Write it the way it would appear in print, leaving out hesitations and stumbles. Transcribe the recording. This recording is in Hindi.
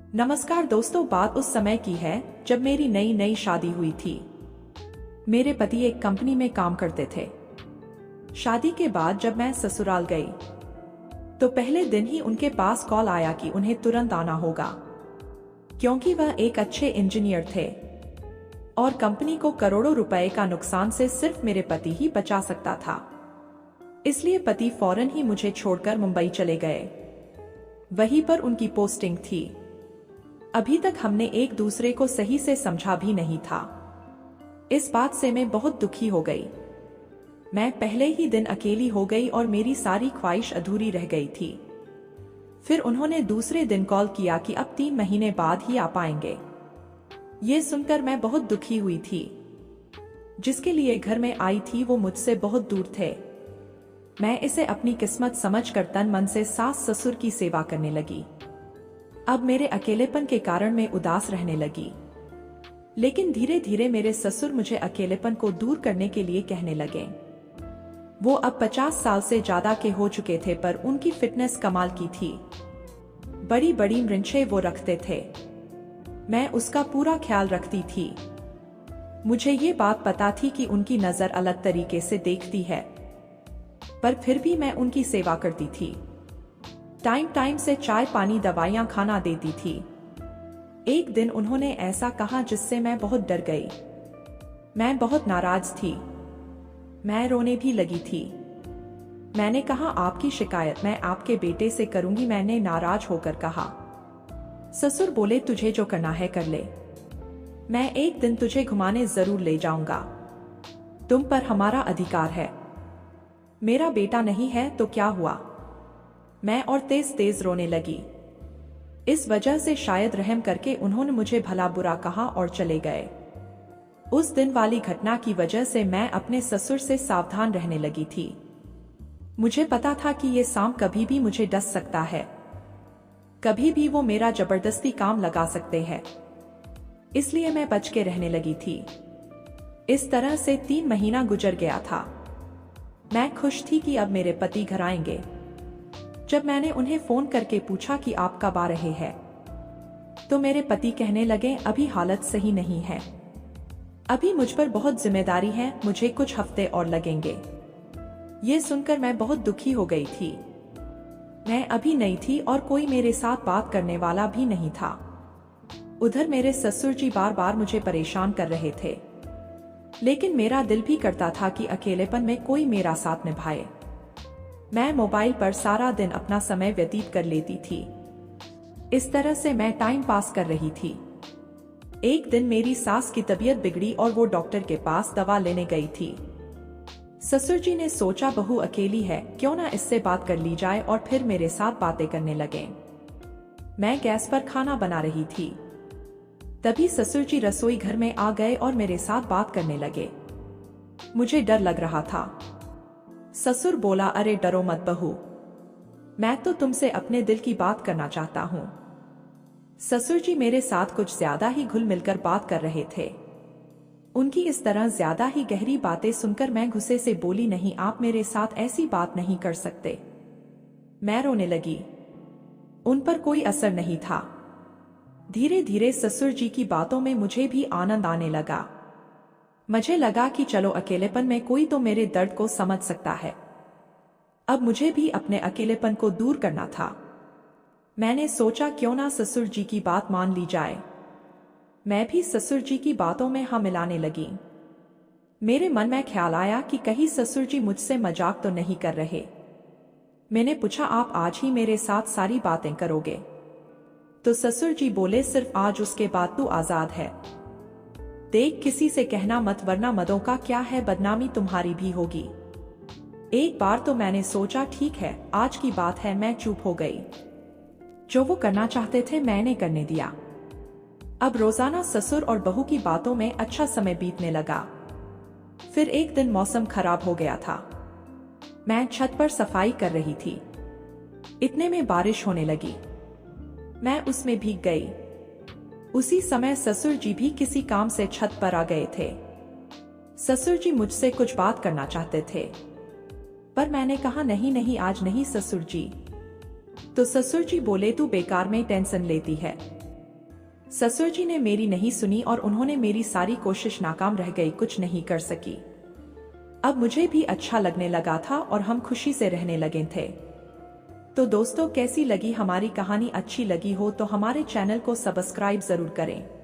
नमस्कार दोस्तों, बात उस समय की है जब मेरी नई नई शादी हुई थी। मेरे पति एक कंपनी में काम करते थे। शादी के बाद जब मैं ससुराल गई तो पहले दिन ही उनके पास कॉल आया कि उन्हें तुरंत आना होगा, क्योंकि वह एक अच्छे इंजीनियर थे और कंपनी को करोड़ों रुपए का नुकसान से सिर्फ मेरे पति ही बचा सकता था। इसलिए पति फौरन ही मुझे छोड़कर मुंबई चले गए। वहीं पर उनकी पोस्टिंग थी। अभी तक हमने एक दूसरे को सही से समझा भी नहीं था। इस बात से मैं बहुत दुखी हो गई। मैं पहले ही दिन अकेली हो गई और मेरी सारी ख्वाहिश अधूरी रह गई थी। फिर उन्होंने दूसरे दिन कॉल किया कि अब 3 महीने बाद ही आ पाएंगे। ये सुनकर मैं बहुत दुखी हुई थी। जिसके लिए घर में आई थी वो मुझसे बहुत दूर थे। मैं इसे अपनी किस्मत समझकर तन मन से सास ससुर की सेवा करने लगी। अब मेरे अकेलेपन के कारण मैं उदास रहने लगी। लेकिन धीरे धीरे मेरे ससुर मुझे अकेलेपन को दूर करने के लिए कहने लगे। वो अब 50 साल से ज्यादा के हो चुके थे, पर उनकी फिटनेस कमाल की थी। बड़ी बड़ी मृंछें वो रखते थे। मैं उसका पूरा ख्याल रखती थी। मुझे ये बात पता थी कि उनकी नजर अलग तरीके से देखती है, पर फिर भी मैं उनकी सेवा करती थी। टाइम टाइम से चाय पानी दवाइयां खाना देती थी। एक दिन उन्होंने ऐसा कहा जिससे मैं बहुत डर गई। मैं बहुत नाराज थी। मैं रोने भी लगी थी। मैंने कहा, आपकी शिकायत मैं आपके बेटे से करूंगी, मैंने नाराज होकर कहा। ससुर बोले, तुझे जो करना है कर ले। मैं एक दिन तुझे घुमाने जरूर ले जाऊंगा। तुम पर हमारा अधिकार है। मेरा बेटा नहीं है तो क्या हुआ? मैं और तेज तेज रोने लगी। इस वजह से शायद रहम करके उन्होंने मुझे भला बुरा कहा और चले गए। उस दिन वाली घटना की वजह से मैं अपने ससुर से सावधान रहने लगी थी। मुझे पता था कि ये सांप कभी भी मुझे डस सकता है। कभी भी वो मेरा जबरदस्ती काम लगा सकते हैं। इसलिए मैं बच के रहने लगी थी। इस तरह से 3 महीना गुजर गया था। मैं खुश थी कि अब मेरे पति घर आएंगे। जब मैंने उन्हें फोन करके पूछा कि आप कब आ रहे हैं, तो मेरे पति कहने लगे, अभी हालत सही नहीं है, अभी मुझ पर बहुत जिम्मेदारी है, मुझे कुछ हफ्ते और लगेंगे। ये सुनकर मैं बहुत दुखी हो गई थी। मैं अभी नई थी और कोई मेरे साथ बात करने वाला भी नहीं था। उधर मेरे ससुर जी बार बार मुझे परेशान कर रहे थे, लेकिन मेरा दिल भी करता था कि अकेलेपन में कोई मेरा साथ निभाए। मैं मोबाइल पर सारा दिन अपना समय व्यतीत कर लेती थी। इस तरह से मैं टाइम पास कर रही थी। एक दिन मेरी सास की तबीयत बिगड़ी और वो डॉक्टर के पास दवा लेने गई थी। ससुर जी ने सोचा, बहू अकेली है, क्यों ना इससे बात कर ली जाए, और फिर मेरे साथ बातें करने लगे। मैं गैस पर खाना बना रही थी। तभी ससुर जी रसोई घर में आ गए और मेरे साथ बात करने लगे। मुझे डर लग रहा था। ससुर बोला, अरे डरो मत बहू, मैं तो तुमसे अपने दिल की बात करना चाहता हूँ। ससुर जी मेरे साथ कुछ ज्यादा ही घुल मिलकर बात कर रहे थे। उनकी इस तरह ज्यादा ही गहरी बातें सुनकर मैं गुस्से से बोली, नहीं, आप मेरे साथ ऐसी बात नहीं कर सकते। मैं रोने लगी। उन पर कोई असर नहीं था। धीरे धीरे ससुर जी की बातों में मुझे भी आनंद आने लगा। मुझे लगा कि चलो, अकेलेपन में कोई तो मेरे दर्द को समझ सकता है। अब मुझे भी अपने अकेलेपन को दूर करना था। मैंने सोचा, क्यों ना ससुर जी की बात मान ली जाए। मैं भी ससुर जी की बातों में हाँ मिलाने लगी। मेरे मन में ख्याल आया कि कहीं ससुर जी मुझसे मजाक तो नहीं कर रहे। मैंने पूछा, आप आज ही मेरे साथ सारी बातें करोगे? तो ससुर जी बोले, सिर्फ आज, उसके बाद तू आजाद है। देख, किसी से कहना मत, वरना मदों का क्या है, बदनामी तुम्हारी भी होगी। एक बार तो मैंने सोचा, ठीक है, आज की बात है। मैं चुप हो गई। जो वो करना चाहते थे मैंने करने दिया। अब रोजाना ससुर और बहू की बातों में अच्छा समय बीतने लगा। फिर एक दिन मौसम खराब हो गया था। मैं छत पर सफाई कर रही थी। इतने में बारिश होने लगी। मैं उसमें भीग गई। उसी समय ससुर जी भी किसी काम से छत पर आ गए थे। ससुर जी मुझसे कुछ बात करना चाहते थे, पर मैंने कहा, नहीं नहीं, आज नहीं ससुर जी। तो ससुर जी बोले, तू बेकार में टेंशन लेती है, ससुर जी ने मेरी नहीं सुनी और उन्होंने मेरी सारी कोशिश नाकाम रह गई, कुछ नहीं कर सकी। अब मुझे भी अच्छा लगने लगा था और हम खुशी से रहने लगे थे। तो दोस्तों, कैसी लगी हमारी कहानी? अच्छी लगी हो तो हमारे चैनल को सब्सक्राइब जरूर करें।